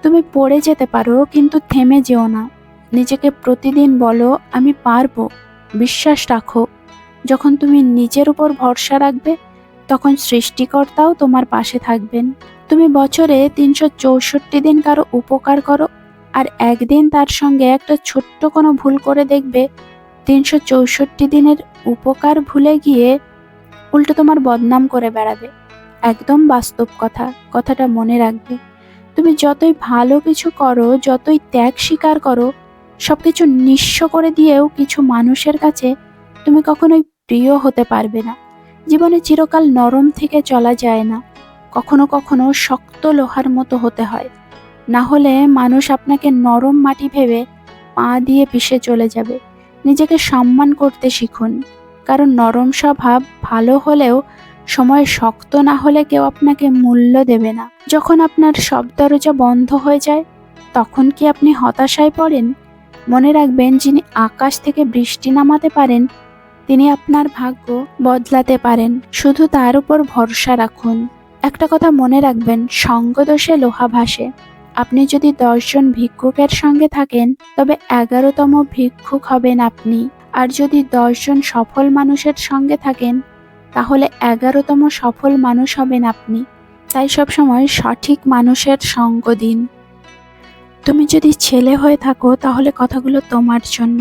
তুমি পড়ে যেতে পারো, কিন্তু থেমে যেও না। নিজেকে প্রতিদিন বলো, আমি পারবো। বিশ্বাস রাখো, যখন তুমি নিজের উপর ভরসা রাখবে, তখন সৃষ্টিকর্তাও তোমার পাশে থাকবেন। তুমি বছরে ৩৬৪ দিন কারো উপকার করো, আর একদিন তার সঙ্গে একটা ছোট্ট কোনো ভুল করে দেখবে ৩৬৪ দিনের উপকার ভুলে গিয়ে উল্টো তোমার বদনাম করে বেড়াবে। একদম বাস্তব কথা, কথাটা মনে রাখবে। তুমি যতই ভালো কিছু করো, যতই ত্যাগ স্বীকার করো, সবকিছু নিঃস্ব করে দিয়েও কিছু মানুষের কাছে তুমি কখনোই প্রিয় হতে পারবে না। জীবনে চিরকাল নরম থেকে চলা যায় না, কখনো কখনো শক্ত লোহার মতো হতে হয়। না হলে মানুষ আপনাকে নরম মাটি ভেবে পা দিয়ে পিষে চলে যাবে। নিজেকে সম্মান করতে শিখুন, কারণ নরম স্বভাব ভালো হলেও সময় শক্ত না হলে কেউ আপনাকে মূল্য দেবে না। যখন আপনার সব দরজা বন্ধ হয়ে যায়, তখন কি আপনি হতাশায় পড়েন? মনে রাখবেন, যিনি আকাশ থেকে বৃষ্টি নামাতে পারেন, তিনি আপনার ভাগ্য বদলাতে পারেন। শুধু তার উপর ভরসা রাখুন। একটা কথা মনে রাখবেন, সঙ্গদোষে লোহা ভাসে। আপনি যদি 10 জন ভিক্ষুকের সঙ্গে থাকেন, তবে 11তম ভিক্ষুক হবেন আপনি। আর যদি 10 জন সফল মানুষের সঙ্গে থাকেন, তাহলে 11তম সফল মানুষ হবেন আপনি। তাই সবসময় সঠিক মানুষের সঙ্গ দিন। তুমি যদি ছেলে হয়ে থাকো, তাহলে কথাগুলো তোমার জন্য।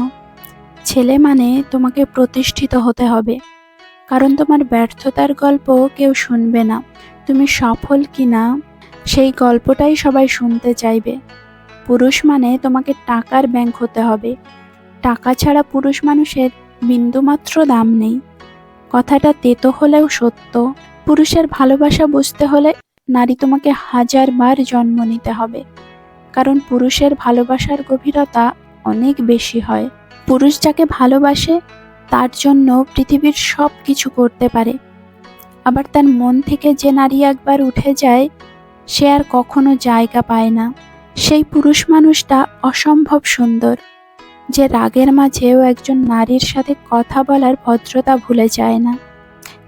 ছেলে মানে তোমাকে প্রতিষ্ঠিত হতে হবে, কারণ তোমার ব্যর্থতার গল্প কেউ শুনবে না। তুমি সফল কিনা সেই গল্পটাই সবাই শুনতে চাইবে। পুরুষ মানে তোমাকে টাকার ব্যাংক হতে হবে। টাকা ছাড়া পুরুষ মানুষের বিন্দুমাত্র দাম নেই। কথাটা তেতো হলেও সত্য। পুরুষের ভালোবাসা বুঝতে হলে নারী তোমাকে 1000 বার জন্ম নিতে হবে, কারণ পুরুষের ভালোবাসার গভীরতা অনেক বেশি হয়। পুরুষ যাকে ভালোবাসে, তার জন্য পৃথিবীর সব কিছু করতে পারে। আবার তার মন থেকে যে নারী একবার উঠে যায়, সে আর কখনো জায়গা পায় না। সেই পুরুষ মানুষটা অসম্ভব সুন্দর, যে রাগের মাঝেও একজন নারীর সাথে কথা বলার ভদ্রতা ভুলে যায় না।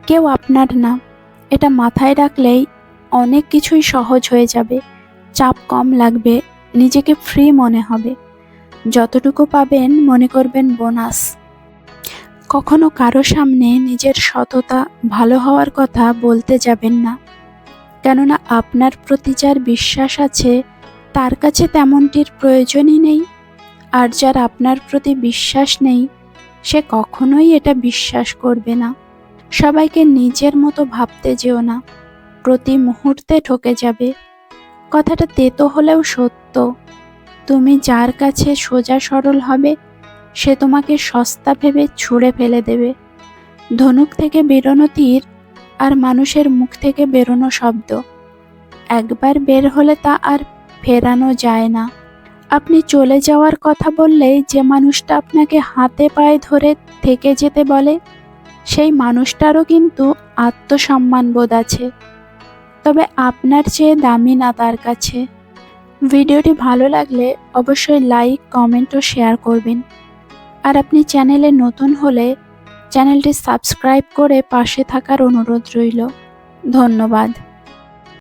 কেউ আপনার না, এটা মাথায় রাখলেই অনেক কিছুই সহজ হয়ে যাবে। চাপ কম লাগবে, নিজেকে ফ্রি মনে হবে। যতটুকু পাবেন মনে করবেন বোনাস। কখনো কারো সামনে নিজের সততা, ভালো হওয়ার কথা বলতে যাবেন না, কেননা আপনার প্রতি যার বিশ্বাস আছে, তার কাছে তেমনটির প্রয়োজনই নেই। আর যার আপনার প্রতি বিশ্বাস নেই, সে কখনোই এটা বিশ্বাস করবে না। সবাইকে নিজের মতো ভাবতে যেও না, প্রতি মুহূর্তে ঠকে যাবে। কথাটা তেতো হলেও সত্য। তুমি যার কাছে সোজা সরল হবে, সে তোমাকে সস্তা ভেবে ছুঁড়ে ফেলে দেবে। ধনুক থেকে বেরোনো তীর আর মানুষের মুখ থেকে বেরোনো শব্দ, একবার বের হলে তা আর ফেরানো যায় না। আপনি চলে যাওয়ার কথা বললে যে মানুষটা আপনাকে হাতে পায়ে ধরে থেকে যেতে বলে, সেই মানুষটারও কিন্তু আত্মসম্মান বোধ আছে, তবে আপনার চেয়ে দামি না তার কাছে। ভিডিওটি ভালো লাগলে অবশ্যই লাইক, কমেন্ট ও শেয়ার করবেন। আর আপনি চ্যানেলে নতুন হলে চ্যানেলটি সাবস্ক্রাইব করে পাশে থাকার অনুরোধ রইল। ধন্যবাদ।